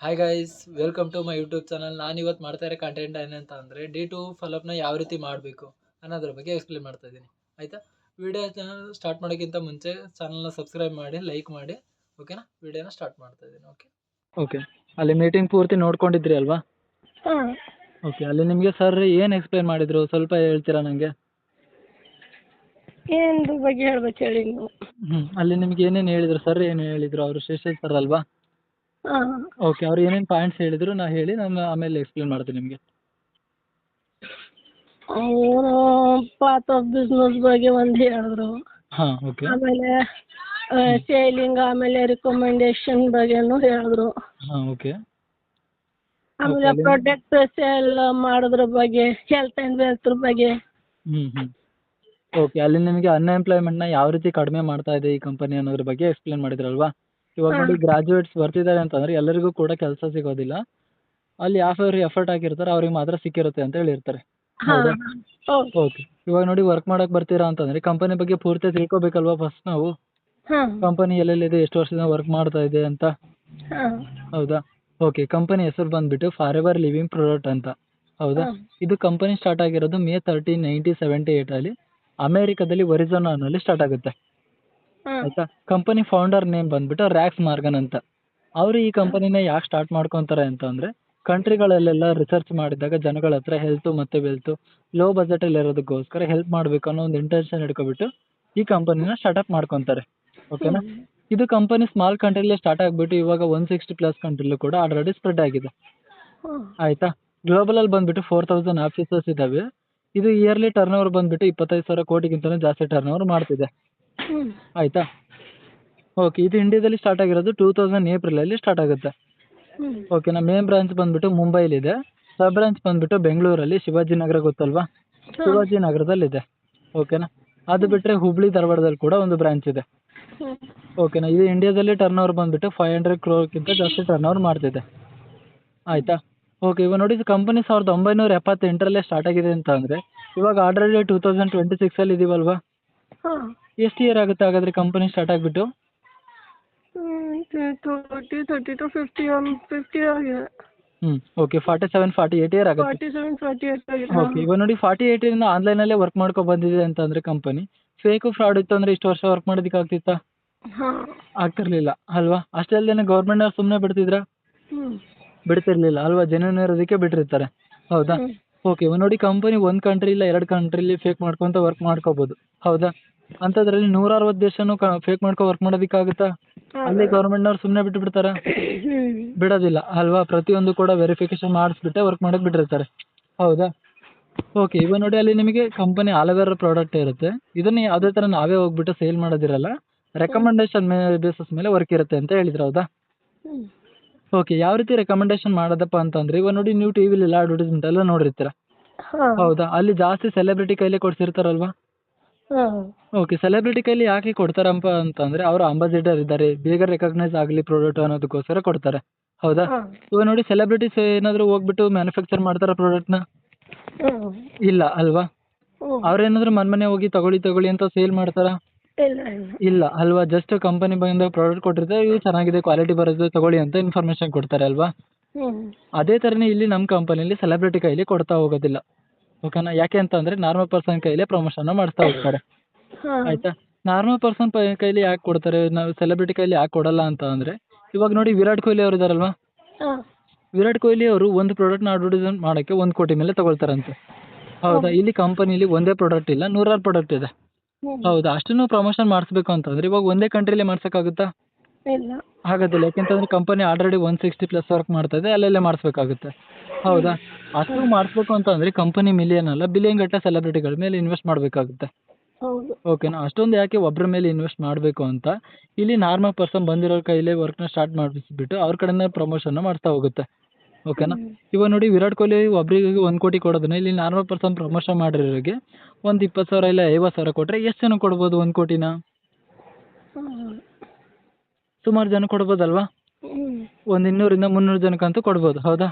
Hi guys, welcome to my YouTube channel. ನಾನು ಇವತ್ತು ಮಾಡ್ತಾ ಇರೋ ಕಂಟೆಂಟ್ ಏನಂತ ಅಂದರೆ D2 ಫಾಲೋಅಪ್ನ ಯಾವ ರೀತಿ ಮಾಡಬೇಕು ಅನ್ನೋದ್ರ ಬಗ್ಗೆ ಎಕ್ಸ್ಪ್ಲೇನ್ ಮಾಡ್ತಾ ಇದ್ದೀನಿ. ಆಯಿತಾ? ವಿಡಿಯೋನ ಸ್ಟಾರ್ಟ್ ಮಾಡೋಕ್ಕಿಂತ ಮುಂಚೆ ಚಾನಲ್ನ ಸಬ್ಸ್ಕ್ರೈಬ್ ಮಾಡಿ, ಲೈಕ್ ಮಾಡಿ. ಓಕೆನಾ? ವಿಡಿಯೋನ ಸ್ಟಾರ್ಟ್ ಮಾಡ್ತಾ ಇದ್ದೀನಿ. ಓಕೆ, ಅಲ್ಲಿ ಮೀಟಿಂಗ್ ಪೂರ್ತಿ ನೋಡ್ಕೊಂಡಿದ್ರಿ ಅಲ್ವಾ? ಹಾಂ ಓಕೆ, ಅಲ್ಲಿ ನಿಮಗೆ ಸರ್ ಏನು ಎಕ್ಸ್ಪ್ಲೇನ್ ಮಾಡಿದ್ರು ಸ್ವಲ್ಪ ಹೇಳ್ತೀರಾ ನನಗೆ? ಏನ್ರ ಬಗ್ಗೆ ಹೇಳ್ಬೇಕು ಹೇಳಿ ನೀವು. ಅಲ್ಲಿ ನಿಮ್ಗೆ ಏನೇನು ಹೇಳಿದ್ರು ಸರ್? ಏನು ಹೇಳಿದ್ರು? ಅವರು ಶೇಷಲ್ ಸರ್ ಅಲ್ವಾ? ಹಾಂ ಓಕೆ, ಅವ್ರು ಏನೇನು ಪಾಯಿಂಟ್ಸ್ ಹೇಳಿದ್ರು ಹೇಳಿ, ನಾನು ಆಮೇಲೆ ಎಕ್ಸ್ಪ್ಲೇನ್ ಮಾಡ್ತೀನಿ ನಿಮಗೆ. ಅವರು ಪಾತ್ ಆಫ್ ಬಿಸ್ನೆಸ್ ಬಗ್ಗೆ ಒಂದು ಹೇಳಿದ್ರು. ಹಾಂ, ಓಕೆ. ಆಮೇಲೆ ಸೇಲಿಂಗ್, ಆಮೇಲೆ ರಿಕಮೆಂಡೇಶನ್ ಬಗ್ಗೆನೂ ಹೇಳಿದ್ರು. ಹಾಂ, ಓಕೆ. ಆಮೇಲೆ ಅಲ್ಲಿ ಪ್ರಾಡಕ್ಟ್ ಸೇಲ್ ಮಾಡೋದ್ರ ಬಗ್ಗೆ, ಹೆಲ್ತ್ ಆ್ಯಂಡ್ ವೆಲ್ತ್ ಬಗ್ಗೆ. ಓಕೆ, ಅಲ್ಲಿ ನಿಮಗೆ ಅನ್ಎಂಪ್ಲಾಯ್ಮೆಂಟ್ನ ಯಾವ ರೀತಿ ಕಡಿಮೆ ಮಾಡ್ತಾ ಇದೆ ಈ ಕಂಪನಿ ಅನ್ನೋದ್ರ ಬಗ್ಗೆ ಎಕ್ಸ್ಪ್ಲೇನ್ ಮಾಡಿದ್ರಲ್ವಾ? ಇವಾಗ ನೋಡಿ, ಗ್ರಾಜುಯೇಟ್ಸ್ ಬರ್ತಿದ್ದಾರೆ ಅಂತಂದ್ರೆ ಎಲ್ಲರಿಗೂ ಕೂಡ ಕೆಲಸ ಸಿಗೋದಿಲ್ಲ. ಅಲ್ಲಿ ಯಾವ್ಯಾವ ಎಫರ್ಟ್ ಹಾಕಿರ್ತಾರೆ ಅವ್ರಿಗೆ ಮಾತ್ರ ಸಿಕ್ಕಿರುತ್ತೆ ಅಂತ ಹೇಳಿರ್ತಾರೆ. ಹೌದಾ? ಹೌದು. ಓಕೆ, ಇವಾಗ ನೋಡಿ, ವರ್ಕ್ ಮಾಡಕ್ ಬರ್ತೀರಾ ಅಂತಂದ್ರೆ ಕಂಪನಿ ಬಗ್ಗೆ ಪೂರ್ತಿ ತಿಳ್ಕೊಬೇಕಲ್ವಾ ಫಸ್ಟ್ ನಾವು? ಹಾಂ ಕಂಪನಿ ಎಲ್ಲೆಲ್ಲಿದೆ, ಎಷ್ಟು ವರ್ಷದಿಂದ ವರ್ಕ್ ಮಾಡ್ತಾ ಇದೆ ಅಂತ. ಹಾಂ ಹೌದಾ? ಓಕೆ, ಕಂಪನಿ ಹೆಸರು ಬಂದ್ಬಿಟ್ಟು ಫಾರೆವರ್ ಲಿವಿಂಗ್ ಪ್ರಾಡಕ್ಟ್ ಅಂತ. ಹೌದಾ? ಹಾಂ ಇದು ಕಂಪನಿ ಸ್ಟಾರ್ಟ್ ಆಗಿರೋದು May 13, 1978 ಅಲ್ಲಿ ಅಮೆರಿಕದಲ್ಲಿ ಒರಿಜೋನಾನಲ್ಲಿ ಸ್ಟಾರ್ಟ್ ಆಗುತ್ತೆ. ಹಾಂ ಆಯ್ತಾ? ಕಂಪನಿ ಫೌಂಡರ್ ನೇಮ್ ಬಂದ್ಬಿಟ್ಟು ರ್ಯಾಕ್ಸ್ ಮಾರ್ಗನ್ ಅಂತ. ಅವರು ಈ ಕಂಪನಿನ ಯಾಕೆ ಸ್ಟಾರ್ಟ್ ಮಾಡ್ಕೊತಾರೆ ಅಂತಂದ್ರೆ, ಕಂಟ್ರಿಗಳಲ್ಲೆಲ್ಲ ರಿಸರ್ಚ್ ಮಾಡಿದಾಗ ಜನಗಳ ಹತ್ರ ಹೆಲ್ತ್ ಮತ್ತೆ ವೆಲ್ತ್ ಲೋ ಬಜೆಟ್ ಅಲ್ಲಿ ಇರೋದಕ್ಕೋಸ್ಕರ ಹೆಲ್ಪ್ ಮಾಡಬೇಕು ಅನ್ನೋ ಒಂದು ಇಂಟೆನ್ಷನ್ ಇಟ್ಕೊಬಿಟ್ಟು ಈ ಕಂಪನಿನ ಸ್ಟಾರ್ಟ್ಅಪ್ ಮಾಡ್ಕೊತಾರೆ. ಓಕೆನಾ? ಇದು ಕಂಪನಿ ಸ್ಮಾಲ್ ಕಂಟ್ರಿಲೇ ಸ್ಟಾರ್ಟ್ ಆಗಿಬಿಟ್ಟು ಇವಾಗ 160+ ಕಂಟ್ರಿಲೂ ಕೂಡ ಆಲ್ರೆಡಿ ಸ್ಪ್ರೆಡ್ ಆಗಿದೆ. ಹಾಂ ಆಯ್ತಾ? ಗ್ಲೋಬಲ್ ಅಲ್ಲಿ ಬಂದ್ಬಿಟ್ಟು 4000 ಆಫೀಸಸ್ ಇದಾವೆ. ಇದು ಇಯರ್ಲಿ ಟರ್ನ್ ಓವರ್ ಬಂದ್ಬಿಟ್ಟು 25,000 ಕೋಟಿಗಿಂತಲೂ ಜಾಸ್ತಿ ಟರ್ನ್ ಓವರ್ ಮಾಡ್ತಿದೆ. ಆಯ್ತಾ? ಓಕೆ, ಇದು ಇಂಡಿಯಾದಲ್ಲಿ ಸ್ಟಾರ್ಟ್ ಆಗಿರೋದು 2000 ಏಪ್ರಿಲಲ್ಲಿ ಸ್ಟಾರ್ಟ್ ಆಗುತ್ತೆ. ಓಕೆನಾ? ಮೇನ್ ಬ್ರಾಂಚ್ ಬಂದ್ಬಿಟ್ಟು ಮುಂಬೈಲಿದೆ. ಸಬ್ ಬ್ರಾಂಚ್ ಬಂದ್ಬಿಟ್ಟು ಬೆಂಗಳೂರಲ್ಲಿ ಶಿವಾಜಿನಗರ ಗೊತ್ತಲ್ವಾ? ಶಿವಾಜಿನಗರದಲ್ಲಿದೆ. ಓಕೆನಾ? ಅದು ಬಿಟ್ಟರೆ ಹುಬ್ಳಿ ಧಾರವಾಡದಲ್ಲಿ ಕೂಡ ಒಂದು ಬ್ರಾಂಚ್ ಇದೆ. ಓಕೆನಾ? ಇದು ಇಂಡಿಯಾದಲ್ಲಿ ಟರ್ನ್ ಓವರ್ ಬಂದ್ಬಿಟ್ಟು 500 ಕ್ರೋರ್ಗಿಂತ ಜಾಸ್ತಿ ಟರ್ನ್ ಓವರ್ ಮಾಡ್ತಿದೆ. ಆಯ್ತಾ? ಓಕೆ, ಇವಾಗ ನೋಡಿ, ಇದು ಕಂಪನಿ 1978ರಲ್ಲೇ ಸ್ಟಾರ್ಟ್ ಆಗಿದೆ ಅಂತ ಅಂದರೆ ಇವಾಗ ಆಲ್ರೆಡಿ 2026 ಇದೀವಲ್ವಾ? ಹಾಂ ಎಷ್ಟು ಇಯರ್ ಆಗುತ್ತೆ ಹಾಗಾದ್ರೆ ಕಂಪನಿ ಸ್ಟಾರ್ಟ್ ಆಗಿಬಿಟ್ಟು? 30 to 50 ಆಗಿದೆ. ಓಕೆ, 47-48 ಇಯರ್ ಆಗುತ್ತೆ. 47-48 ಆಗಿದೆ. ಓಕೆ, ಇವಾಗ ನೋಡಿ, 48ಇಂದ ಆನ್ಲೈನಲ್ಲೇ ವರ್ಕ್ ಮಾಡ್ಕೊ ಬಂದಿದೆ ಅಂತಂದ್ರೆ ಕಂಪನಿ ಫೇಕು ಫ್ರಾಡ್ ಇತ್ತು ಅಂದ್ರೆ ಇಷ್ಟು ವರ್ಷ ವರ್ಕ್ ಮಾಡೋದಕ್ಕೆ ಆಗ್ತಿತ್ತಾ? ಹಾಂ ಆಗ್ತಿರ್ಲಿಲ್ಲ ಅಲ್ವಾ? ಅಷ್ಟೇ ಅಲ್ಲದೆ ಗೌರ್ಮೆಂಟ್ನವ್ರು ಸುಮ್ಮನೆ ಬಿಡ್ತಿದ್ರಾ? ಬಿಡ್ತಿರ್ಲಿಲ್ಲ ಅಲ್ವಾ? ಜೆನ್ಯೂನ್ ಇರೋದಕ್ಕೆ ಬಿಟ್ಟಿರ್ತಾರೆ. ಹೌದಾ? ಓಕೆ, ಇವಾಗ ನೋಡಿ, ಕಂಪನಿ ಒಂದು ಕಂಟ್ರಿ ಇಲ್ಲ 2 ಕಂಟ್ರಿಲಿ ಫೇಕ್ ಮಾಡ್ಕೊಂತ ವರ್ಕ್ ಮಾಡ್ಕೋಬೋದು. ಹೌದಾ? ಅಂಥದ್ರಲ್ಲಿ 160 ದೇಶನೂ ಫೇಕ್ ಮಾಡ್ಕೊ ವರ್ಕ್ ಮಾಡೋದಕ್ಕಾಗುತ್ತಾ? ಅಲ್ಲಿ ಗೌರ್ಮೆಂಟ್ನವ್ರು ಸುಮ್ಮನೆ ಬಿಟ್ಟು ಬಿಡ್ತಾರಾ? ಬಿಡೋದಿಲ್ಲ ಅಲ್ವಾ? ಪ್ರತಿಯೊಂದು ಕೂಡ ವೆರಿಫಿಕೇಶನ್ ಮಾಡಿಸ್ಬಿಟ್ಟೆ ವರ್ಕ್ ಮಾಡಕ್ಕೆ ಬಿಟ್ಟಿರ್ತಾರೆ. ಹೌದಾ? ಓಕೆ, ಇವಾಗ ನೋಡಿ, ಅಲ್ಲಿ ನಿಮಗೆ ಕಂಪನಿ ಆಲ್ ಓವರ್ ಪ್ರಾಡಕ್ಟ್ ಇರುತ್ತೆ. ಇದನ್ನ ಯಾವುದೇ ಥರ ನಾವೇ ಹೋಗ್ಬಿಟ್ಟು ಸೇಲ್ ಮಾಡೋದಿರಲ್ಲ. ರೆಕಮೆಂಡೇಶನ್ ಬೇಸಿಸ್ ಮೇಲೆ ವರ್ಕ್ ಇರುತ್ತೆ ಅಂತ ಹೇಳಿದ್ರು. ಹೌದಾ? ಓಕೆ, ಯಾವ ರೀತಿ ರೆಕಮೆಂಡೇಶನ್ ಮಾಡೋದಪ್ಪ ಅಂತಂದ್ರೆ, ಇವಾಗ ನೋಡಿ, ನೀವು ಟಿವಿಲೆಲ್ಲ ಅಡ್ವರ್ಟೈಸ್ಮೆಂಟ್ ಎಲ್ಲ ನೋಡಿರ್ತೀರ. ಹೌದಾ? ಅಲ್ಲಿ ಜಾಸ್ತಿ ಸೆಲೆಬ್ರಿಟಿ ಕೈಲೇ ಕೊಡ್ಸಿರ್ತಾರಲ್ವಾ? ಓಕೆ, ಸೆಲೆಬ್ರಿಟಿ ಕೈಲಿ ಯಾಕೆ ಕೊಡ್ತಾರಪ್ಪ ಅಂತಂದ್ರೆ ಅವರು ಅಂಬಾಸಿಡರ್ ಇದ್ದಾರೆ, ಬೇಗ ರೆಕಗ್ನೈಸ್ ಆಗಲಿ ಪ್ರಾಡಕ್ಟ್ ಅನ್ನೋದಕ್ಕೋಸ್ಕರ ಕೊಡ್ತಾರೆ. ಹೌದಾ? ಇವಾಗ ನೋಡಿ, ಸೆಲೆಬ್ರಿಟೀಸ್ ಏನಾದರೂ ಹೋಗ್ಬಿಟ್ಟು ಮ್ಯಾನುಫ್ಯಾಕ್ಚರ್ ಮಾಡ್ತಾರ ಪ್ರಾಡಕ್ಟ್ನ? ಇಲ್ಲ ಅಲ್ವಾ? ಅವ್ರೇನಾದ್ರು ಮನೆ ಹೋಗಿ ತಗೊಳ್ಳಿ ಅಂತ ಸೇಲ್ ಮಾಡ್ತಾರಾ? ಇಲ್ಲ ಅಲ್ವಾ? ಜಸ್ಟ್ ಕಂಪನಿ ಬಂದ ಪ್ರಾಡಕ್ಟ್ ಕೊಟ್ಟಿರ್ತಾರೆ, ಇದು ಚೆನ್ನಾಗಿದೆ, ಕ್ವಾಲಿಟಿ ಬರುತ್ತೆ, ತಗೊಳ್ಳಿ ಅಂತ ಇನ್ಫಾರ್ಮೇಶನ್ ಕೊಡ್ತಾರೆ ಅಲ್ವಾ? ಅದೇ ಥರನೇ ಇಲ್ಲಿ ನಮ್ಮ ಕಂಪನಿಯಲ್ಲಿ ಸೆಲೆಬ್ರಿಟಿ ಕೈಲಿ ಕೊಡ್ತಾ ಹೋಗೋದಿಲ್ಲ. ಓಕೆನಾ? ಯಾಕೆ ಅಂತಂದ್ರೆ ನಾರ್ಮಲ್ ಪರ್ಸನ್ ಕೈಲೇ ಪ್ರಮೋಷನ್ ಮಾಡಿಸ್ತಾ ಹೋಗ್ತಾರೆ. ಆಯ್ತಾ? ನಾರ್ಮಲ್ ಪರ್ಸನ್ ಕೈಲಿ ಯಾಕೆ ಕೊಡ್ತಾರೆ, ನಾವು ಸೆಲೆಬ್ರಿಟಿ ಕೈಲಿ ಯಾಕೆ ಕೊಡಲ್ಲ ಅಂತ ಅಂದ್ರೆ, ಇವಾಗ ನೋಡಿ, ವಿರಾಟ್ ಕೊಹ್ಲಿ ಅವರು ಇದಾರಲ್ವಾ? ವಿರಾಟ್ ಕೊಹ್ಲಿ ಅವರು ಒಂದು ಪ್ರಾಡಕ್ಟ್ನ ಅಡ್ವರ್ಟೈಸ್ಮೆಂಟ್ ಮಾಡೋಕ್ಕೆ 1 ಕೋಟಿ ಮೇಲೆ ತಗೊಳ್ತಾರಂತೆ. ಹೌದಾ? ಇಲ್ಲಿ ಕಂಪನಿಲಿ ಒಂದೇ ಪ್ರಾಡಕ್ಟ್ ಇಲ್ಲ, 100 ಪ್ರಾಡಕ್ಟ್ ಇದೆ. ಹೌದಾ? ಅಷ್ಟನ್ನು ಪ್ರಮೋಷನ್ ಮಾಡಿಸ್ಬೇಕು ಅಂತಂದ್ರೆ ಇವಾಗ ಒಂದೇ ಕಂಟ್ರಿಲೇ ಮಾಡ್ಸೋಕ್ಕಾಗುತ್ತಾ? ಆಗೋದಿಲ್ಲ. ಯಾಕೆಂತಂದ್ರೆ ಕಂಪನಿ ಆಲ್ರೆಡಿ 160+ ವರ್ಕ್ ಮಾಡ್ತಾ ಇದೆ, ಅಲ್ಲೆಲ್ಲೇ ಮಾಡಿಸ್ಬೇಕಾಗುತ್ತೆ. ಹೌದಾ? ಅಷ್ಟು ಮಾಡಿಸ್ಬೇಕು ಅಂತಂದ್ರೆ ಕಂಪನಿ ಮಿಲಿಯನ್ ಅಲ್ಲ, ಬಿಲಿಯನ್ ಗಟ್ಟಲೆ ಸೆಲೆಬ್ರಿಟಿಗಳ ಮೇಲೆ ಇನ್ವೆಸ್ಟ್ ಮಾಡಬೇಕಾಗುತ್ತೆ. ಓಕೆನಾ? ಅಷ್ಟೊಂದು ಯಾಕೆ ಒಬ್ಬರ ಮೇಲೆ ಇನ್ವೆಸ್ಟ್ ಮಾಡಬೇಕು ಅಂತ ಇಲ್ಲಿ ನಾರ್ಮಲ್ ಪರ್ಸನ್ ಬಂದಿರೋ ಕೈಲೇ ವರ್ಕ್ನ ಸ್ಟಾರ್ಟ್ ಮಾಡಿಸ್ಬಿಟ್ಟು ಅವ್ರ ಕಡೆನೇ ಪ್ರಮೋಷನ್ ಮಾಡ್ತಾ ಹೋಗುತ್ತೆ. ಓಕೆನಾ? ಇವಾಗ ನೋಡಿ, ವಿರಾಟ್ ಕೊಹ್ಲಿ ಒಬ್ಬರಿಗೆ 1 ಕೋಟಿ ಕೊಡೋದನ್ನ ಇಲ್ಲಿ ನಾರ್ಮಲ್ ಪರ್ಸನ್ ಪ್ರಮೋಷನ್ ಮಾಡಿರೋರಿಗೆ ಒಂದು 20,000 ಇಲ್ಲ 50,000 ಕೊಟ್ಟರೆ ಎಷ್ಟು ಜನ ಕೊಡ್ಬೋದು 1 ಕೋಟಿನ? ಸುಮಾರು ಜನ ಕೊಡ್ಬೋದಲ್ವಾ? ಒಂದು 200-300 ಜನಕ್ಕಂತೂ ಕೊಡ್ಬೋದು. ಹೌದಾ?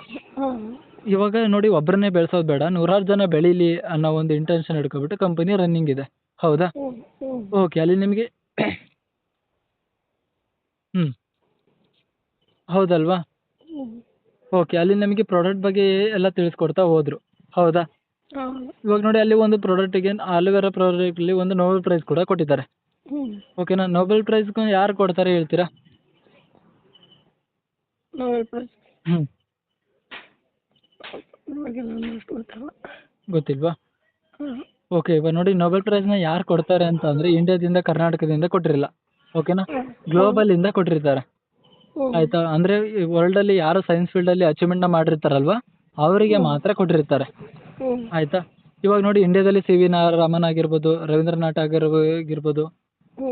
ಇವಾಗ ನೋಡಿ, ಒಬ್ಬರನ್ನೇ ಬೆಳೆಸೋದು ಬೇಡ, 100 ಜನ ಬೆಳೀಲಿ ಅನ್ನೋ ಒಂದು ಇಂಟೆನ್ಷನ್ ಇಟ್ಕೊಬಿಟ್ಟು ಕಂಪನಿ ರನ್ನಿಂಗ್ ಇದೆ. ಹೌದಾ? ಓಕೆ, ಅಲ್ಲಿ ನಿಮಗೆ ಹೌದಲ್ವಾ? ಓಕೆ, ಅಲ್ಲಿ ನಮಗೆ ಪ್ರಾಡಕ್ಟ್ ಬಗ್ಗೆ ಎಲ್ಲ ತಿಳಿಸ್ಕೊಡ್ತಾ ಹೋದ್ರು, ಹೌದಾ? ಹೌದು. ಇವಾಗ ನೋಡಿ ಅಲ್ಲಿ ಒಂದು ಪ್ರಾಡಕ್ಟಿಗೆ ಆಲೋವೆರಾ ಪ್ರಾಡಕ್ಟಲ್ಲಿ ಒಂದು ನೋಬೆಲ್ ಪ್ರೈಸ್ ಕೂಡ ಕೊಟ್ಟಿದ್ದಾರೆ, ಹ್ಞೂ. ಓಕೆನಾ? ನೋಬೆಲ್ ಪ್ರೈಸ್ ಯಾರು ಕೊಡ್ತಾರೆ ಹೇಳ್ತೀರಾ? ನೋಬೆಲ್ ಪ್ರೈಸ್ ಹ್ಞೂ, ಬಗ್ಗೆ ನನಗೆ ಅಷ್ಟು ಗೊತ್ತಿಲ್ಲ. ಗೊತ್ತಿಲ್ವಾ? ಹಾಂ. ಓಕೆ, ಇವಾಗ ನೋಡಿ ನೋಬೆಲ್ ಪ್ರೈಸ್ನ ಯಾರು ಕೊಡ್ತಾರೆ ಅಂತ ಅಂದರೆ ಇಂಡಿಯಾದಿಂದ ಕರ್ನಾಟಕದಿಂದ ಕೊಟ್ಟಿರಲ್ಲ, ಓಕೆನಾ? ಗ್ಲೋಬಲಿಂದ ಕೊಟ್ಟಿರ್ತಾರೆ, ಹ್ಞೂ. ಆಯಿತಾ? ಅಂದರೆ ವರ್ಲ್ಡಲ್ಲಿ ಯಾರು ಸೈನ್ಸ್ ಫೀಲ್ಡಲ್ಲಿ ಅಚೀವ್ಮೆಂಟ್ನ ಮಾಡಿರ್ತಾರಲ್ವ ಅವರಿಗೆ ಮಾತ್ರ ಕೊಟ್ಟಿರ್ತಾರೆ, ಹ್ಞೂ. ಆಯಿತಾ? ಇವಾಗ ನೋಡಿ ಇಂಡಿಯಾದಲ್ಲಿ ಸಿ ವಿ ರಾಮನ್ ಆಗಿರ್ಬೋದು, ರವೀಂದ್ರನಾಥ್ ಆಗಿರ್ಬೋದು, ಹ್ಞೂ.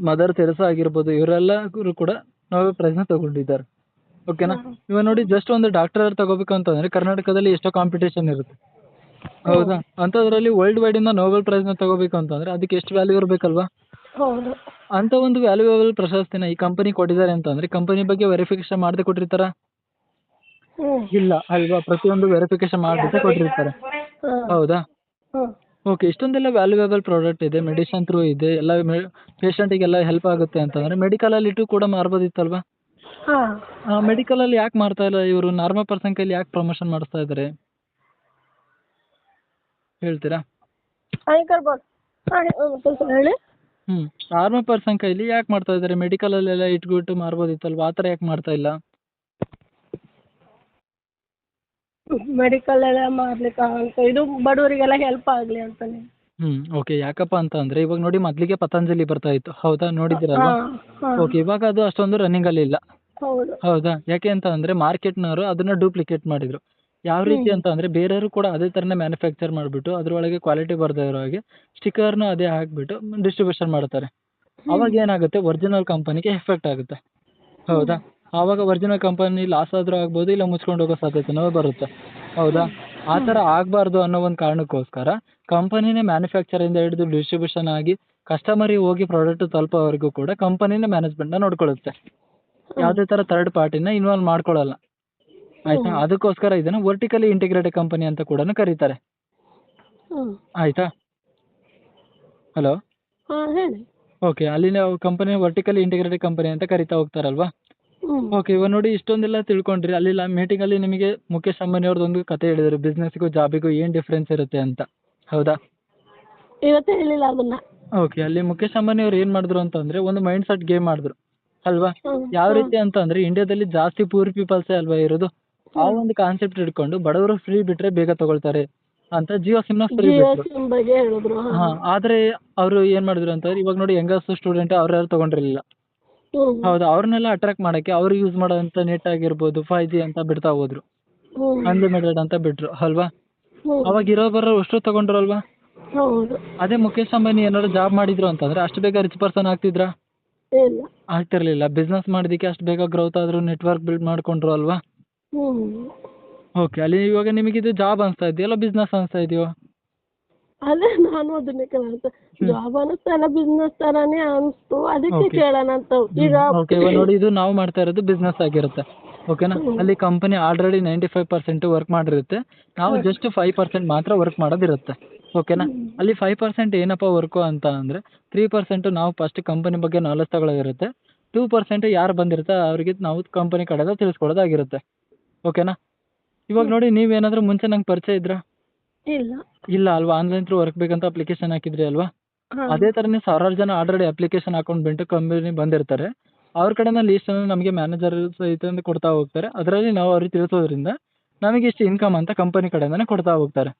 ಮದರ್ ತೆರೆಸಾ ಆಗಿರ್ಬೋದು, ಇವರೆಲ್ಲರೂ ಕೂಡ ನೋಬೆಲ್ ಪ್ರೈಸ್ನ ತಗೊಂಡಿದ್ದಾರೆ, ಓಕೆನಾ? ಇವಾಗ ನೋಡಿ ಜಸ್ಟ್ ಒಂದು ಡಾಕ್ಟರ್ ತಗೋಬೇಕು ಅಂತಂದರೆ ಕರ್ನಾಟಕದಲ್ಲಿ ಎಷ್ಟೋ ಕಾಂಪಿಟೇಷನ್ ಇರುತ್ತೆ, ಹೌದಾ? ಅಂಥದ್ರಲ್ಲಿ ವರ್ಲ್ಡ್ ವೈಡಿಂದ ನೋಬೆಲ್ ಪ್ರೈಸ್ನ ತಗೋಬೇಕು ಅಂತಂದರೆ ಅದಕ್ಕೆ ಎಷ್ಟು ವ್ಯಾಲ್ಯೂ ಇರಬೇಕಲ್ವಾ? ಹೌದು. ಅಂಥ ಒಂದು ವ್ಯಾಲ್ಯೂಯಬಲ್ ಪ್ರಶಸ್ತಿನ ಈ ಕಂಪನಿ ಕೊಟ್ಟಿದ್ದಾರೆ ಅಂತಂದರೆ ಕಂಪನಿ ಬಗ್ಗೆ ವೆರಿಫಿಕೇಶನ್ ಮಾಡದೆ ಕೊಟ್ಟಿರ್ತಾರಾ? ಹ್ಞೂ. ಇಲ್ಲ ಅಲ್ವಾ? ಪ್ರತಿಯೊಂದು ವೆರಿಫಿಕೇಶನ್ ಮಾಡಿಬಿಟ್ಟೆ ಕೊಟ್ಟಿರ್ತಾರೆ, ಹಾಂ. ಹೌದಾ? ಹಾಂ. ಓಕೆ, ಇಷ್ಟೊಂದೆಲ್ಲ ವ್ಯಾಲ್ಯೂಯಬಲ್ ಪ್ರಾಡಕ್ಟ್ ಇದೆ, ಮೆಡಿಸಿನ್ ಥ್ರೂ ಇದೆ, ಎಲ್ಲ ಪೇಷಂಟಿಗೆಲ್ಲ ಹೆಲ್ಪ್ ಆಗುತ್ತೆ ಅಂತಂದರೆ ಮೆಡಿಕಲಲ್ಲಿ ಇಟ್ಟು ಕೂಡ ಮಾರ್ಬೋದಿತ್ತಲ್ವಾ? ಹಾಂ. ಮೆಡಿಕಲಲ್ಲಿ ಯಾಕೆ ಮಾಡ್ತಾ ಇಲ್ಲ ಇವರು? ನಾರ್ಮಲ್ ಪರ್ಸನ್ ಕೈಲಿ ಯಾಕೆ ಪ್ರಮೋಷನ್ ಮಾಡಿಸ್ತಾ ಇದ್ದಾರೆ ಹೇಳ್ತೀರಾ? ಆಯ್ಕರ್ ಬಾಲ್ ಹಾಂ ಹೇಳಿ. ನಾರ್ಮಲ್ ಪರ್ಸನ್ ಕೈಲಿ ಯಾಕೆ ಮಾಡ್ತಾ ಇದ್ದಾರೆ? ಮೆಡಿಕಲಲ್ಲೆಲ್ಲ ಇಟ್ಬಿಟ್ಟು ಮಾರ್ಬೋದಿತ್ತಲ್ವಾ? ಆ ಥರ ಯಾಕೆ ಮಾಡ್ತಾ ಇಲ್ಲ? ಮೆಡಿಕಲ್ ಎಲ್ಲ ಮಾಡ್ಲಿಕ್ಕೆ ಆಗಲ್ಲ, ಇದು ಬಡವರಿಗೆಲ್ಲ ಹೆಲ್ಪ್ ಆಗಲಿ ಅಂತಾನೆ. ಓಕೆ, ಯಾಕಪ್ಪ ಅಂತ ಅಂದರೆ ಇವಾಗ ನೋಡಿ ಮೊದಲಿಗೆ ಪತಂಜಲಿ ಬರ್ತಾ ಇತ್ತು, ಹೌದಾ? ನೋಡಿದ್ದೀರಲ್ವಾ? ಹಾಂ. ಹಾಂ. ಓಕೆ, ಇವಾಗ ಅದು ಅಷ್ಟೊಂದು ರನ್ನಿಂಗಲ್ಲಿ ಇಲ್ಲ, ಹೌದು. ಹೌದಾ? ಯಾಕೆ ಅಂತ ಅಂದರೆ ಮಾರ್ಕೆಟ್ನವರು ಅದನ್ನು ಡೂಪ್ಲಿಕೇಟ್ ಮಾಡಿದರು. ಯಾವ ರೀತಿ ಅಂತ ಅಂದರೆ ಬೇರೆಯವರು ಕೂಡ ಅದೇ ಥರನೇ ಮ್ಯಾನುಫ್ಯಾಕ್ಚರ್ ಮಾಡಿಬಿಟ್ಟು ಅದರೊಳಗೆ ಕ್ವಾಲಿಟಿ ಬರದೇ ಇರೋ ಹಾಗೆ ಸ್ಟಿಕ್ಕರ್ನ ಅದೇ ಹಾಕಿಬಿಟ್ಟು ಡಿಸ್ಟ್ರಿಬ್ಯೂಷನ್ ಮಾಡ್ತಾರೆ. ಅವಾಗ ಏನಾಗುತ್ತೆ, ಒರಿಜಿನಲ್ ಕಂಪನಿಗೆ ಎಫೆಕ್ಟ್ ಆಗುತ್ತೆ, ಹೌದಾ? ಆವಾಗ ಒರಿಜಿನಲ್ ಕಂಪನಿ ಲಾಸ್ ಆದರೂ ಆಗ್ಬೋದು, ಇಲ್ಲ ಮುಚ್ಕೊಂಡು ಹೋಗೋ ಸಾಧ್ಯತೆನೂ ಬರುತ್ತೆ, ಹೌದಾ? ಆ ಥರ ಆಗಬಾರ್ದು ಅನ್ನೋ ಒಂದು ಕಾರಣಕ್ಕೋಸ್ಕರ ಕಂಪನಿನೇ ಮ್ಯಾನುಫ್ಯಾಕ್ಚರಿಂದ ಹಿಡಿದು ಡಿಸ್ಟ್ರಿಬ್ಯೂಷನ್ ಆಗಿ ಕಸ್ಟಮರಿಗೆ ಹೋಗಿ ಪ್ರಾಡಕ್ಟ್ ತಲುಪೋವರೆಗೂ ಕೂಡ ಕಂಪನಿನೇ ಮ್ಯಾನೇಜ್ಮೆಂಟ್ನ ನೋಡ್ಕೊಳ್ಳುತ್ತೆ, ಯಾವುದೇ ಥರ ಥರ್ಡ್ ಪಾರ್ಟಿನ ಇನ್ವಾಲ್ವ್ ಮಾಡ್ಕೊಳ್ಳಲ್ಲ, ಆಯಿತಾ? ಅದಕ್ಕೋಸ್ಕರ ಇದನ್ನು ವರ್ಟಿಕಲಿ ಇಂಟಿಗ್ರೇಟೆಡ್ ಕಂಪನಿ ಅಂತ ಕೂಡ ಕರೀತಾರೆ, ಹ್ಞೂ. ಆಯಿತಾ? ಹಲೋ. ಹಾಂ ಹೇಳಿ. ಓಕೆ, ಅಲ್ಲಿನ ಕಂಪನಿ ವರ್ಟಿಕಲಿ ಇಂಟಿಗ್ರೇಟೆಡ್ ಕಂಪನಿ ಅಂತ ಕರಿತಾ ಹೋಗ್ತಾರಲ್ವಾ? ಹ್ಞೂ. ಓಕೆ, ಇವಾಗ ನೋಡಿ ಇಷ್ಟೊಂದೆಲ್ಲ ತಿಳ್ಕೊಂಡ್ರಿ. ಅಲ್ಲಿ ಮೀಟಿಂಗಲ್ಲಿ ನಿಮಗೆ ಮುಖೇಶ್ ಅಂಬಾನಿ ಅವ್ರದ್ದು ಒಂದು ಕತೆ ಹೇಳಿದರು, ಬಿಸ್ನೆಸ್ಸಿಗೂ ಜಾಬಿಗೂ ಏನು ಡಿಫ್ರೆನ್ಸ್ ಇರುತ್ತೆ ಅಂತ, ಹೌದಾ? ಇವತ್ತು ಹೇಳಿಲ್ಲ ಅದನ್ನ. ಓಕೆ, ಅಲ್ಲಿ ಮುಖೇಶ್ ಅಂಬಾನಿ ಅವ್ರು ಏನು ಮಾಡಿದ್ರು ಅಂತಂದರೆ ಒಂದು ಮೈಂಡ್ ಸೆಟ್ ಗೇಮ್ ಮಾಡಿದ್ರು, ಅಲ್ವಾ? ಹ್ಮ್. ಯಾವ ಹ್ಮ್. ರೀತಿ ಅಂತ ಅಂದರೆ ಇಂಡಿಯಾದಲ್ಲಿ ಜಾಸ್ತಿ ಪೂರ್ ಪೀಪಲ್ಸೇ ಅಲ್ವಾ ಇರೋದು, ಆ ಒಂದು ಕಾನ್ಸೆಪ್ಟ್ ಹಿಡ್ಕೊಂಡು ಬಡವರು ಫ್ರೀ ಬಿಟ್ಟರೆ ಬೇಗ ತಗೊಳ್ತಾರೆ ಅಂತ ಜಿಯೋ ಸಿಮ್ನ ಫ್ರೀ ಜಿಯೋ ಬಿಟ್ಟರು. ಸಿಮ್ ಬಗ್ಗೆ ಹೇಳಿದ್ರು. ಹಾಂ, ಆದರೆ ಅವರು ಏನು ಮಾಡಿದ್ರು ಅಂತಂದ್ರೆ ಇವಾಗ ನೋಡಿ ಯಂಗಸ್ಟ್ ಸ್ಟೂಡೆಂಟ್ ಅವ್ರು ಯಾರು ತೊಗೊಂಡಿರಲಿಲ್ಲ, ಹ್ಮ್. ಹೌದಾ? ಅವ್ರನ್ನೆಲ್ಲ ಅಟ್ರಾಕ್ಟ್ ಮಾಡೋಕ್ಕೆ ಅವ್ರು ಯೂಸ್ ಮಾಡೋಂಥ ನೆಟ್ ಆಗಿರ್ಬೋದು 5G ಅಂತ ಬಿಡ್ತಾ ಹೋದ್ರು, ಹ್ಮ್. ಅನ್ಲಿಮಿಟೆಡ್ ಅಂತ ಬಿಟ್ರು, ಅಲ್ವಾ? ಹ್ಮ್. ಅವಾಗ ಇರೋ ಬರೋ ಅಷ್ಟು ತೊಗೊಂಡ್ರಲ್ವಾ? ಹೌದು. ಅದೇ ಮುಖೇಶ್ ಅಂಬಾನಿ ಏನಾದ್ರು ಜಾಬ್ ಮಾಡಿದ್ರು ಅಂತಂದ್ರೆ ಅಷ್ಟು ಬೇಗ ರಿಚ್ ಪರ್ಸನ್ ಆಗ್ತಿದ್ರಾ? ಇಲ್ಲ. ಆಗ್ತಿರ್ಲಿಲ್ಲ. ಬಿಸ್ನೆಸ್ ಮಾಡೋದಕ್ಕೆ ಅಷ್ಟು ಬೇಗ ಗ್ರೋತ್ ಆದ್ರು, ನೆಟ್ವರ್ಕ್ ಬಿಲ್ಡ್ ಮಾಡ್ಕೊಂಡ್ರು, ಅಲ್ವಾ? ಹ್ಮ್. ಓಕೆ, ಅಲ್ಲಿ ಇವಾಗ ನಿಮಗಿದು ಜಾಬ್ ಅನಿಸ್ತಾ ಇದೆಯಲ್ಲ ಬಿಸ್ನೆಸ್ ಅನಿಸ್ತಾ ಇದೆಯೋ? ಅದೇ ನಾನು ಅದನ್ನೇ ಕೇಳೋದು, ಜಾಬ್ ಅನ್ನಿಸ್ತಾ ಇಲ್ಲ ಬಿಸ್ನೆಸ್ ತರಾನೇ ಅನಿಸ್ತು, ಅದಕ್ಕೆ Okay. ಕೇಳೋಣ ಅಂತ. ಈಗ ಓಕೆ, ಇವಾಗ ನೋಡಿ ಇದು ನಾವು ಮಾಡ್ತಾ ಇರೋದು ಬಿಸ್ನೆಸ್ ಆಗಿರುತ್ತೆ, ಓಕೆನಾ? ಅಲ್ಲಿ ಕಂಪನಿ ಆಲ್ರೆಡಿ 95% ವರ್ಕ್ ಮಾಡಿರುತ್ತೆ, ನಾವು ಜಸ್ಟ್ 5% ಮಾತ್ರ ವರ್ಕ್ ಮಾಡೋದಿರುತ್ತೆ, ಓಕೆನಾ? ಅಲ್ಲಿ 5% ಏನಪ್ಪ ವರ್ಕು ಅಂತ ಅಂದರೆ 3% ನಾವು ಫಸ್ಟ್ ಕಂಪನಿ ಬಗ್ಗೆ ನಾಲೆಜ್ ತಗೊಳ್ಳೋದಿರುತ್ತೆ, 2% ಯಾರು ಬಂದಿರ್ತಾರೆ ಅವರಿಗೆ ನಾವು ಕಂಪನಿ ಕಡೆಯಿಂದ ತಿಳಿಸ್ಕೊಡೋದಾಗಿರುತ್ತೆ, ಓಕೆನಾ? ಇವಾಗ ನೋಡಿ ನೀವೇನಾದರೂ ಮುಂಚೆ ನಂಗೆ ಪರಿಚಯ ಇದ್ರಾ? ಇಲ್ಲ. ಇಲ್ಲ ಅಲ್ವಾ? ಆನ್ಲೈನ್ ಥ್ರೂ ವರ್ಕ್ ಬೇಕಂತ ಅಪ್ಲಿಕೇಶನ್ ಹಾಕಿದ್ರಿ ಅಲ್ವಾ? ಹಾ. ಅದೇ ಥರನೇ ಸಾವಿರಾರು ಜನ ಆಲ್ರೆಡಿ ಅಪ್ಲಿಕೇಶನ್ ಹಾಕೊಂಡು ಬಿಟ್ಟು ಕಂಪನಿ ಬಂದಿರ್ತಾರೆ, ಅವ್ರ ಕಡೆಯಿಂದ ಲೀಸ್ಟನ್ನು ನಮಗೆ ಮ್ಯಾನೇಜರ್ ಸಹಿತ ಕೊಡ್ತಾ ಹೋಗ್ತಾರೆ, ಅದರಲ್ಲಿ ನಾವು ಅವ್ರಿಗೆ ತಿಳಿಸೋದ್ರಿಂದ ನಮಗೆ ಇಷ್ಟು ಇನ್ಕಮ್ ಅಂತ ಕಂಪನಿ ಕಡೆಯಿಂದನೇ ಕೊಡ್ತಾ ಹೋಗ್ತಾರೆ,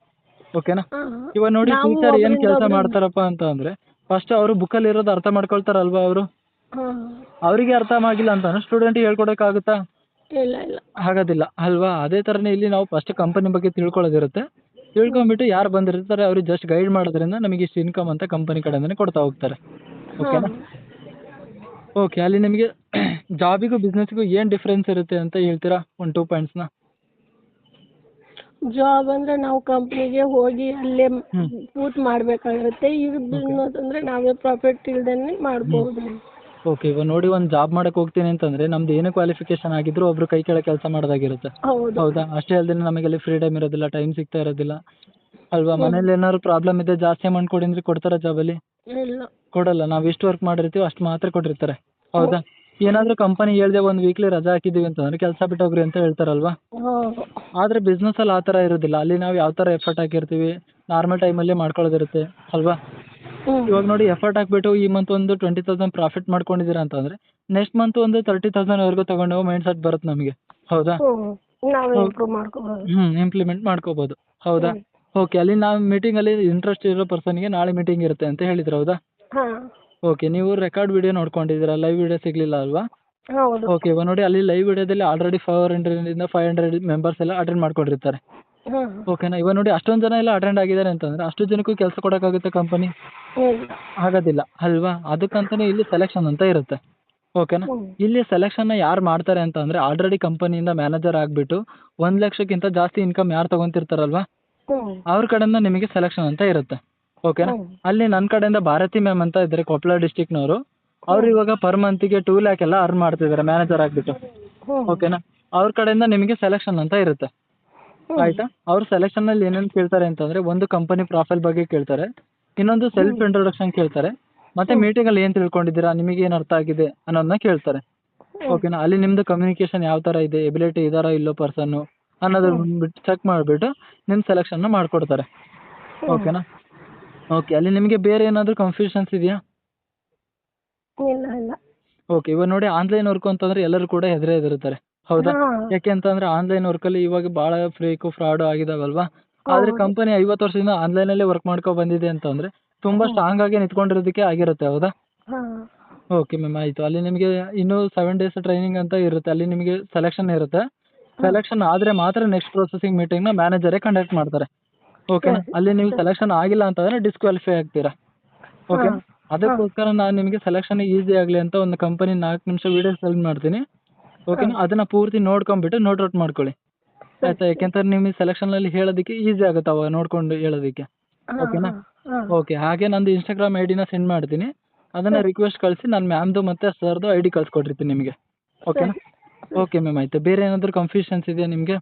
ಓಕೆನಾ? ಹಾ. ಇವಾಗ ನೋಡಿ ನಾವು ಟೀಚರ್ ಏನು ಒಬ್ರಿಂದ ಕೆಲಸ ಒಬ್ರಿಗೆ- ಮಾಡ್ತಾರಪ್ಪ ಅಂತ ಅಂದರೆ ಫಸ್ಟ್ ಅವರು ಬುಕ್ಕಲ್ಲಿ ಇರೋದು ಅರ್ಥ ಮಾಡ್ಕೊಳ್ತಾರಲ್ವಾ ಅವರು? ಹಾ. ಅವರಿಗೆ ಅರ್ಥ ಆಗಿಲ್ಲ ಅಂತಂದ್ರೆ ಸ್ಟೂಡೆಂಟಿಗೆ ಹೇಳ್ಕೊಡೋಕ್ಕಾಗುತ್ತಾ? ಇಲ್ಲ ಇಲ್ಲ. ಆಗೋದಿಲ್ಲ ಅಲ್ವಾ? ಅದೇ ಥರನೇ ಇಲ್ಲಿ ನಾವು ಫಸ್ಟ್ ಕಂಪನಿ ಬಗ್ಗೆ ತಿಳ್ಕೊಳ್ಳೋದಿರುತ್ತೆ, ತಿಳ್ಕೊಂಬಿಟ್ಟು ಯಾರು ಬಂದಿರ್ತಾರೆ ಅವ್ರಿಗೆ ಜಸ್ಟ್ ಗೈಡ್ ಮಾಡೋದ್ರಿಂದ ನಮಗೆ ಇಷ್ಟು ಇನ್ಕಮ್ ಅಂತ ಕಂಪನಿ ಕಡೆಯಿಂದನೇ ಕೊಡ್ತಾ ಹೋಗ್ತಾರೆ, ಓಕೆನಾ? ಓಕೆ, ಅಲ್ಲಿ ನಿಮಗೆ ಜಾಬಿಗೂ ಬಿಸ್ನೆಸ್ಗೂ ಏನು ಡಿಫ್ರೆನ್ಸ್ ಇರುತ್ತೆ ಅಂತ ಹೇಳ್ತೀರಾ? ಒಂದು 2 ಪಾಯಿಂಟ್ಸ್ನ. ಜಾಬ್ ಅಂದ್ರೆ ನಾವು ಕಂಪ್ನಿಗೆ ಹೋಗಿ ಅಲ್ಲೇ ಹ್ಮ್. ಕೂತ್ ಮಾಡ್ಬೇಕಾಗಿರುತ್ತೆ. ಈಗ ಬಿಸ್ನೆಸ್ ಅಂದ್ರೆ ನಾವೇ ಪ್ರಾಫಿಟ್ ಇಲ್ದೇನೆ ಮಾಡ್ಬೋದು. ಓಕೆ, ಇವಾಗ ನೋಡಿ ಒಂದು ಜಾಬ್ ಮಾಡಕ್ಕೆ ಹೋಗ್ತೀನಿ ಅಂತಂದರೆ ನಮ್ದು ಏನೇ ಕ್ವಾಲಿಫಿಕೇಶನ್ ಆಗಿದ್ರು ಒಬ್ರು ಕೈ ಕೆಳಗೆ ಕೆಲಸ ಮಾಡೋದಾಗಿರುತ್ತೆ, ಹೌದು. ಹೌದಾ? ಅಷ್ಟೇ ಅಲ್ಲದೆ ನಮಗೆ ಅಲ್ಲಿ ಫ್ರೀಡಮ್ ಇರೋದಿಲ್ಲ, ಟೈಮ್ ಸಿಗ್ತಾ ಇರೋದಿಲ್ಲ, ಅಲ್ವಾ? ಮನೇಲಿ ಏನಾದ್ರು ಪ್ರಾಬ್ಲಮ್ ಇದೆ, ಜಾಸ್ತಿ ಅಮೌಂಟ್ ಕೊಡಿ ಅಂದರೆ ಕೊಡ್ತಾರಾ ಜಾಬಲ್ಲಿ? ಇಲ್ಲ. ಕೊಡಲ್ಲ. ನಾವು ಎಷ್ಟು ವರ್ಕ್ ಮಾಡಿರ್ತೀವೋ ಅಷ್ಟು ಮಾತ್ರ ಕೊಟ್ಟಿರ್ತಾರೆ, ಹೌದಾ? ಏನಾದರೂ ಕಂಪನಿ ಹೇಳ್ದೆ ಒಂದು ವೀಕ್ಲಿ ರಜಾ ಹಾಕಿದ್ದೀವಿ ಅಂತಂದರೆ ಕೆಲಸ ಬಿಟ್ಟು ಹೋಗ್ರಿ ಅಂತ ಹೇಳ್ತಾರಲ್ವಾ. ಹೌದು. ಆದರೆ ಬಿಸ್ನೆಸ್ಸಲ್ಲಿ ಆ ಥರ ಇರೋದಿಲ್ಲ. ಅಲ್ಲಿ ನಾವು ಯಾವ ಥರ ಎಫರ್ಟ್ ಹಾಕಿರ್ತೀವಿ ನಾರ್ಮಲ್ ಟೈಮಲ್ಲೇ ಮಾಡ್ಕೊಳ್ಳೋದಿರುತ್ತೆ ಅಲ್ವಾ. ಇವಾಗ ನೋಡಿ ಎಫರ್ಟ್ ಹಾಕ್ಬಿಟ್ಟು ಈ ಮಂತ್ ಒಂದು 20,000 ಪ್ರಾಫಿಟ್ ಮಾಡ್ಕೊಂಡಿದ್ದೀರಾ ಅಂತಂದರೆ ನೆಕ್ಸ್ಟ್ ಮಂತ್ ಒಂದು 30,000ವರೆಗೂ ತೊಗೊಂಡು ಹೋಗೋ ಮೈಂಡ್ ಸೆಟ್ ಬರುತ್ತೆ ನಮಗೆ. ಹೌದಾ? ನಾವೇ ಇಂಪ್ರೂವ್ ಮಾಡ್ಕೋಬೋದು. ಇಂಪ್ಲಿಮೆಂಟ್ ಮಾಡ್ಕೋಬೋದು. ಹೌದಾ? ಓಕೆ. ಅಲ್ಲಿ ನಾವು ಮೀಟಿಂಗಲ್ಲಿ ಇಂಟ್ರೆಸ್ಟ್ ಇರೋ ಪರ್ಸನ್ಗೆ ನಾಳೆ ಮೀಟಿಂಗ್ ಇರುತ್ತೆ ಅಂತ ಹೇಳಿದ್ರು. ಹೌದಾ? ಹಾಂ ಓಕೆ. ನೀವು ರೆಕಾರ್ಡ್ ವಿಡಿಯೋ ನೋಡ್ಕೊಂಡಿದ್ದೀರಾ, ಲೈವ್ ವಿಡಿಯೋ ಸಿಗಲಿಲ್ಲ ಅಲ್ವಾ? ಹೌದು. ಓಕೆ. ಇವಾಗ ನೋಡಿ ಅಲ್ಲಿ ಲೈವ್ ವಿಡಿಯೋದಲ್ಲಿ ಆಲ್ರೆಡಿ 400 500 ಮೆಂಬರ್ಸ್ ಎಲ್ಲ ಅಟೆಂಡ್ ಮಾಡ್ಕೊಂಡಿರ್ತಾರೆ. ಹಾಂ ಓಕೆನಾ. ಇವಾಗ ನೋಡಿ ಅಷ್ಟೊಂದು ಜನ ಎಲ್ಲ ಅಟೆಂಡ್ ಆಗಿದ್ದಾರೆ ಅಂತಂದರೆ ಅಷ್ಟು ಜನಕ್ಕೂ ಕೆಲಸ ಕೊಡೋಕ್ಕಾಗುತ್ತೆ ಕಂಪನಿ? ಇಲ್ಲ. ಆಗೋದಿಲ್ಲ ಅಲ್ವಾ. ಅದಕ್ಕಂತಲೇ ಇಲ್ಲಿ ಸೆಲೆಕ್ಷನ್ ಅಂತ ಇರುತ್ತೆ. ಓಕೆನಾ. ಇಲ್ಲಿ ಸೆಲೆಕ್ಷನ್ನ ಯಾರು ಮಾಡ್ತಾರೆ ಅಂತ ಅಂದರೆ ಆಲ್ರೆಡಿ ಕಂಪನಿಯಿಂದ ಮ್ಯಾನೇಜರ್ ಆಗಿಬಿಟ್ಟು 1 ಲಕ್ಷಕ್ಕಿಂತ ಜಾಸ್ತಿ ಇನ್ಕಮ್ ಯಾರು ತೊಗೊತಿರ್ತಾರಲ್ವಾ ಅವ್ರ ಕಡೆಯಿಂದ ನಿಮಗೆ ಸೆಲೆಕ್ಷನ್ ಅಂತ ಇರುತ್ತೆ. ಓಕೆನಾ. ಅಲ್ಲಿ ನನ್ನ ಕಡೆಯಿಂದ ಭಾರತಿ ಮ್ಯಾಮ್ ಅಂತ ಇದ್ದಾರೆ, ಕೊಪ್ಪಳ ಡಿಸ್ಟಿಕ್ನವರು. ಅವ್ರು ಇವಾಗ ಪರ್ ಮಂತಿಗೆ 2 ಲ್ಯಾಕ್ ಎಲ್ಲ ಅರ್ನ್ ಮಾಡ್ತಿದ್ದಾರೆ ಮ್ಯಾನೇಜರ್ ಆಗಿಬಿಟ್ಟು. ಓಕೆನಾ. ಅವ್ರ ಕಡೆಯಿಂದ ನಿಮಗೆ ಸೆಲೆಕ್ಷನ್ ಅಂತ ಇರುತ್ತೆ. ಆಯಿತಾ. ಅವ್ರ ಸೆಲೆಕ್ಷನಲ್ಲಿ ಏನೇನು ಕೇಳ್ತಾರೆ ಅಂತಂದರೆ ಒಂದು ಕಂಪನಿ ಪ್ರೊಫೈಲ್ ಬಗ್ಗೆ ಕೇಳ್ತಾರೆ, ಇನ್ನೊಂದು ಸೆಲ್ಫ್ ಇಂಟ್ರೊಡಕ್ಷನ್ ಕೇಳ್ತಾರೆ, ಮತ್ತು ಮೀಟಿಂಗಲ್ಲಿ ಏನು ತಿಳ್ಕೊಂಡಿದ್ದೀರಾ, ನಿಮಗೆ ಏನು ಅರ್ಥ ಆಗಿದೆ ಅನ್ನೋದನ್ನ ಕೇಳ್ತಾರೆ. ಓಕೆನಾ. ಅಲ್ಲಿ ನಿಮ್ಮದು ಕಮ್ಯುನಿಕೇಷನ್ ಯಾವ ಥರ ಇದೆ, ಎಬಿಲಿಟಿ ಇದ್ದಾರಾ ಇಲ್ಲೋ ಪರ್ಸನ್ನು ಅನ್ನೋದನ್ನ ಬಿಟ್ಟು ಚೆಕ್ ಮಾಡಿಬಿಟ್ಟು ನಿಮ್ಮ ಸೆಲೆಕ್ಷನ್ನ ಮಾಡಿಕೊಡ್ತಾರೆ. ಓಕೆನಾ. ಓಕೆ. ಅಲ್ಲಿ ನಿಮಗೆ ಬೇರೆ ಏನಾದರೂ ಕನ್ಫ್ಯೂಷನ್ಸ್ ಇದೆಯಾ? ಇಲ್ಲ ಇಲ್ಲ. ಓಕೆ. ಇವಾಗ ನೋಡಿ ಆನ್ಲೈನ್ ವರ್ಕು ಅಂತಂದರೆ ಎಲ್ಲರೂ ಕೂಡ ಹೆದರ್ತಾರೆ. ಹೌದಾ? ಯಾಕೆ ಅಂತಂದರೆ ಆನ್ಲೈನ್ ವರ್ಕಲ್ಲಿ ಇವಾಗ ಭಾಳ ಫೇಕು ಫ್ರಾಡು ಆಗಿದಾವಲ್ವಾ. ಆದರೆ ಕಂಪನಿ 50 ವರ್ಷದಿಂದ ಆನ್ಲೈನಲ್ಲೇ ವರ್ಕ್ ಮಾಡ್ಕೊ ಬಂದಿದೆ ಅಂತಂದರೆ ತುಂಬ ಸ್ಟ್ರಾಂಗ್ ಆಗಿ ನಿಂತ್ಕೊಂಡಿರೋದಕ್ಕೆ ಆಗಿರುತ್ತೆ. ಹೌದಾ? ಹಾಂ ಓಕೆ ಮ್ಯಾಮ್. ಆಯಿತು. ಅಲ್ಲಿ ನಿಮಗೆ ಇನ್ನೂ 7 ಡೇಸ್ ಟ್ರೈನಿಂಗ್ ಅಂತ ಇರುತ್ತೆ. ಅಲ್ಲಿ ನಿಮಗೆ ಸೆಲೆಕ್ಷನ್ ಇರುತ್ತೆ. ಸೆಲೆಕ್ಷನ್ ಆದರೆ ಮಾತ್ರ ನೆಕ್ಸ್ಟ್ ಪ್ರೊಸೆಸಿಂಗ್ ಮೀಟಿಂಗ್ನ ಮ್ಯಾನೇಜರೇ ಕಂಡಕ್ಟ್ ಮಾಡ್ತಾರೆ. ಓಕೆನಾ. ಅಲ್ಲಿ ನೀವು ಸೆಲೆಕ್ಷನ್ ಆಗಿಲ್ಲ ಅಂತಂದರೆ ಡಿಸ್ಕ್ವಾಲಿಫೈ ಆಗ್ತೀರಾ. ಓಕೆ. ಅದಕ್ಕೋಸ್ಕರ ನಾನು ನಿಮಗೆ ಸೆಲೆಕ್ಷನ್ ಈಸಿ ಆಗಲಿ ಅಂತ ಒಂದು ಕಂಪನಿ 4 ನಿಮಿಷ ವೀಡಿಯೋ ಸೆಂಡ್ ಮಾಡ್ತೀನಿ. ಓಕೆನಾ. ಅದನ್ನು ಪೂರ್ತಿ ನೋಡ್ಕೊಂಬಿಟ್ಟು ನೋಟ್ ಔಟ್ ಮಾಡ್ಕೊಳ್ಳಿ. ಆಯಿತಾ. ಯಾಕೆಂತಂದ್ರೆ ನಿಮಗೆ ಸೆಲೆಕ್ಷನಲ್ಲಿ ಹೇಳೋದಕ್ಕೆ ಈಸಿ ಆಗುತ್ತೆ ಅವಾಗ ನೋಡಿಕೊಂಡು ಹೇಳೋದಕ್ಕೆ. ಓಕೆನಾ. ಓಕೆ. ಹಾಗೆ ನಂದು ಇನ್ಸ್ಟಾಗ್ರಾಮ್ ಐಡಿನ ಸೆಂಡ್ ಮಾಡ್ತೀನಿ. ಅದನ್ನು ರಿಕ್ವೆಸ್ಟ್ ಕಳಿಸಿ ನಾನು ಮ್ಯಾಮ್ದು ಮತ್ತು ಸರ್ದು ಐಡಿ ಕಳ್ಸಿಕೊಟ್ಟಿರ್ತೀನಿ ನಿಮಗೆ. ಓಕೆನಾ. Okay ma'am. ಆಯಿತು. ಬೇರೆ ಏನಾದರೂ ಕನ್ಫ್ಯೂಷನ್ಸ್ ಇದೆಯಾ ನಿಮಗೆ?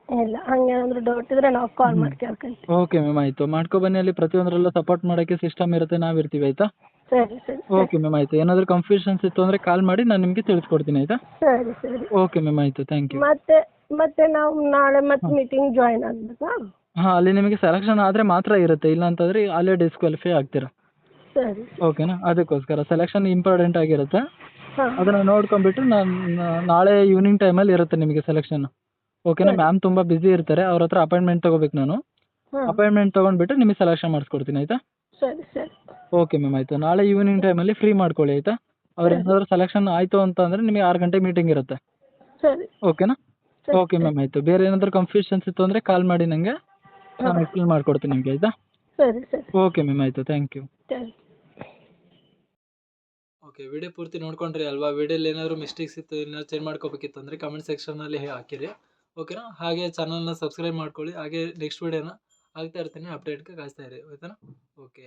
ಇಲ್ಲ. ಹಂಗೇನಾದ್ರು ಡೌಟ್ ಇದ್ರೆ ನಾವು ಕಾಲ್ ಮಾಡಿ ಕೇಳ್ಕೊಂತೀವಿ. Okay ma'am. ಆಯಿತು. ಮಾಡ್ಕೊಬನ್ನಿ. ಅಲ್ಲಿ ಪ್ರತಿಯೊಂದರಲ್ಲೂ ಸಪೋರ್ಟ್ ಮಾಡೋಕ್ಕೆ ಸಿಸ್ಟಮ್ ಇರುತ್ತೆ, ನಾವಿರ್ತೀವಿ. ಆಯಿತಾ. ಸರಿ ಸರಿ ಓಕೆ ಮ್ಯಾಮ್. ಆಯಿತು. ಏನಾದರೂ ಕನ್ಫ್ಯೂಷನ್ಸ್ ಇತ್ತು ಅಂದರೆ ಕಾಲ್ ಮಾಡಿ, ನಾನು ನಿಮಗೆ ತಿಳಿಸ್ಕೊಡ್ತೀನಿ. ಆಯಿತಾ. ಸರಿ ಸರಿ. Okay ma'am. ಆಯಿತು. Thank you. ಮತ್ತೆ ನಾವು ನಾಳೆ ಮತ್ತೆ ಮೀಟಿಂಗ್ ಜಾಯಿನ್ ಆಗಬೇಕಾ? ಹಾಂ. ಅಲ್ಲಿ ನಿಮಗೆ ಸೆಲೆಕ್ಷನ್ ಆದರೆ ಮಾತ್ರ ಇರುತ್ತೆ, ಇಲ್ಲ ಅಂತಂದರೆ ಅಲ್ಲೇ ಡಿಸ್ಕ್ವಾಲಿಫೈ ಆಗ್ತೀರಾ. ಸರಿ. ಓಕೆನಾ. ಅದಕ್ಕೋಸ್ಕರ ಸೆಲೆಕ್ಷನ್ ಇಂಪಾರ್ಟೆಂಟ್ ಆಗಿರುತ್ತೆ. ಹಾಂ ಅದನ್ನು ನೋಡ್ಕೊಂಬಿಟ್ಟು ನಾನು ನಾಳೆ ಈವ್ನಿಂಗ್ ಟೈಮಲ್ಲಿ ಇರುತ್ತೆ ನಿಮಗೆ ಸೆಲೆಕ್ಷನ್. ಓಕೆನಾ. ಮ್ಯಾಮ್ ತುಂಬ ಬ್ಯುಸಿ ಇರ್ತಾರೆ, ಅವ್ರ ಹತ್ರ ಅಪಾಯಿಂಟ್ಮೆಂಟ್ ತೊಗೋಬೇಕು ನಾನು. ಹಾಂ ಅಪಾಯಿಂಟ್ಮೆಂಟ್ ತೊಗೊಂಡ್ಬಿಟ್ಟು ನಿಮಗೆ ಸೆಲೆಕ್ಷನ್ ಮಾಡಿಸ್ಕೊಡ್ತೀನಿ. ಆಯಿತಾ. ಸರಿ ಸರಿ. Okay ma'am. ಆಯಿತು. ನಾಳೆ ಈವ್ನಿಂಗ್ ಟೈಮಲ್ಲಿ ಫ್ರೀ ಮಾಡ್ಕೊಳ್ಳಿ. ಆಯಿತಾ. ಅವ್ರು ಏನಾದರೂ ಸೆಲೆಕ್ಷನ್ ಆಯಿತು ಅಂತಂದರೆ ನಿಮಗೆ 6 ಗಂಟೆಗೆ ಮೀಟಿಂಗ್ ಇರುತ್ತೆ. ಸರಿ ಓಕೆನಾ. Okay ma'am. ಆಯಿತು. ಬೇರೆ ಏನಾದರೂ ಕನ್ಫ್ಯೂಷನ್ಸ್ ಇತ್ತು ಅಂದರೆ ಕಾಲ್ ಮಾಡಿ ನನಗೆ, ನಾನು ಎಕ್ಸ್ಪ್ಲೇನ್ ಮಾಡಿಕೊಡ್ತೀನಿ ನಿಮಗೆ. ಆಯಿತಾ. ಸರಿ ಸರಿ. Okay ma'am. ಆಯಿತು. Thank you. ಸರಿ. ಓಕೆ. ವಿಡಿಯೋ ಪೂರ್ತಿ ನೋಡ್ಕೊಂಡ್ರಿ ಅಲ್ವಾ. ವಿಡಿಯೋಲಿ ಏನಾದರೂ ಮಿಸ್ಟೇಕ್ಸ್ ಇತ್ತು, ಏನಾದ್ರು ಚೇಂಜ್ ಮಾಡ್ಕೋಬೇಕಿತ್ತು ಅಂದರೆ ಕಮೆಂಟ್ ಸೆಕ್ಷನಲ್ಲಿ ಹಾಕಿರಿ. ಓಕೆನಾ. ಹಾಗೆ ಚಾನಲ್ನ ಸಬ್ಸ್ಕ್ರೈಬ್ ಮಾಡ್ಕೊಳ್ಳಿ. ಹಾಗೆ ನೆಕ್ಸ್ಟ್ ವಿಡಿಯೋನ ಆಗ್ತಾ ಇರ್ತೀನಿ, ಅಪ್ಡೇಟ್ಗೆ ಕಾಯ್ತಾ ಇರಿ. ಆಯಿತಾ. ಓಕೆ.